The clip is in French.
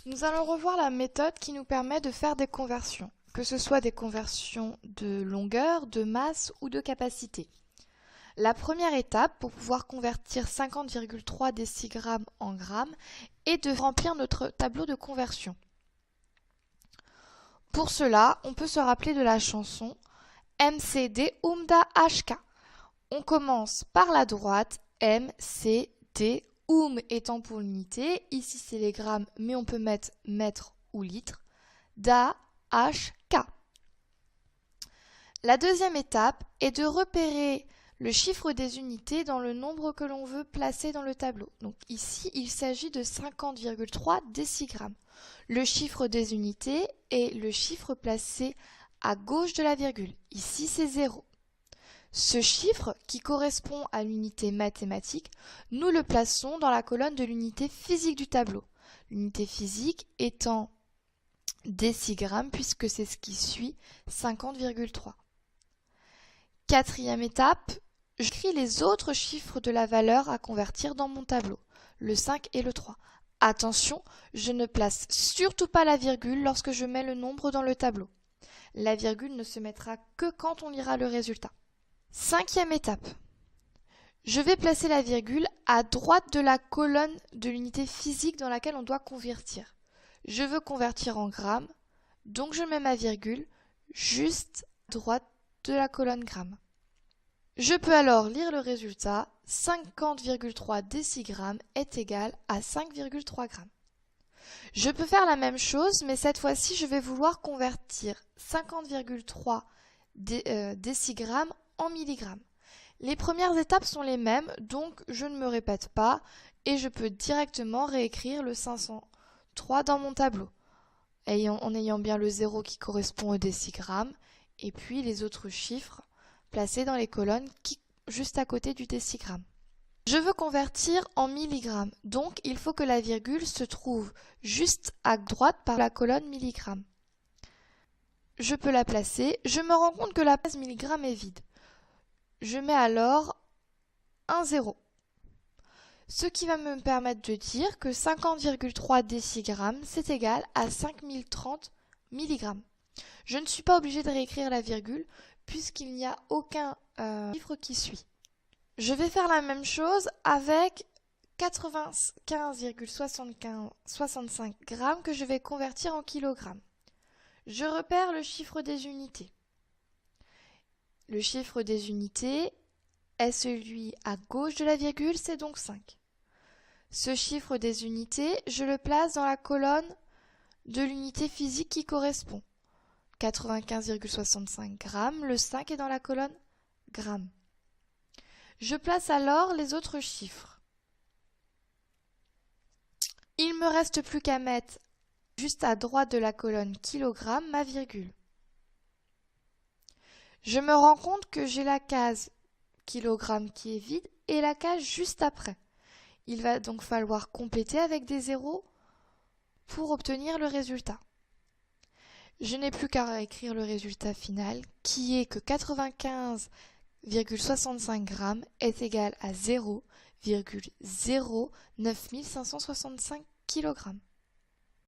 Nous allons revoir la méthode qui nous permet de faire des conversions, que ce soit des conversions de longueur, de masse ou de capacité. La première étape pour pouvoir convertir 50,3 décigrammes en grammes est de remplir notre tableau de conversion. Pour cela, on peut se rappeler de la chanson MCD Umda HK. On commence par la droite, MCD, étant pour l'unité, ici c'est les grammes, mais on peut mettre mètre ou litre, DA, HK. La deuxième étape est de repérer le chiffre des unités dans le nombre que l'on veut placer dans le tableau. Donc ici, il s'agit de 50,3 décigrammes. Le chiffre des unités est le chiffre placé à gauche de la virgule. Ici, c'est 0. Ce chiffre, qui correspond à l'unité mathématique, nous le plaçons dans la colonne de l'unité physique du tableau. L'unité physique étant décigrammes, puisque c'est ce qui suit 50,3. Quatrième étape, j'écris les autres chiffres de la valeur à convertir dans mon tableau, le 5 et le 3. Attention, je ne place surtout pas la virgule lorsque je mets le nombre dans le tableau. La virgule ne se mettra que quand on lira le résultat. Cinquième étape. Je vais placer la virgule à droite de la colonne de l'unité physique dans laquelle on doit convertir. Je veux convertir en grammes, donc je mets ma virgule juste à droite de la colonne grammes. Je peux alors lire le résultat, 50,3 décigrammes est égal à 5,3 grammes. Je peux faire la même chose, mais cette fois-ci, je vais vouloir convertir 50,3 décigrammes en milligrammes. Les premières étapes sont les mêmes, donc je ne me répète pas et je peux directement réécrire le 503 dans mon tableau, en ayant bien le 0 qui correspond au décigramme et puis les autres chiffres placés dans les colonnes juste à côté du décigramme. Je veux convertir en milligrammes, donc il faut que la virgule se trouve juste à droite par la colonne milligrammes. Je peux la placer, je me rends compte que la place milligrammes est vide. Je mets alors un 0. Ce qui va me permettre de dire que 50,3 décigrammes, c'est égal à 5030 milligrammes. Je ne suis pas obligée de réécrire la virgule puisqu'il n'y a aucun chiffre qui suit. Je vais faire la même chose avec 95,65 grammes que je vais convertir en kilogrammes. Je repère le chiffre des unités. Le chiffre des unités est celui à gauche de la virgule, c'est donc 5. Ce chiffre des unités, je le place dans la colonne de l'unité physique qui correspond. 95,65 grammes, le 5 est dans la colonne grammes. Je place alors les autres chiffres. Il ne me reste plus qu'à mettre juste à droite de la colonne kilogramme ma virgule. Je me rends compte que j'ai la case kilogramme qui est vide et la case juste après. Il va donc falloir compléter avec des zéros pour obtenir le résultat. Je n'ai plus qu'à écrire le résultat final qui est que 95,65 grammes est égal à 0,09565 kg.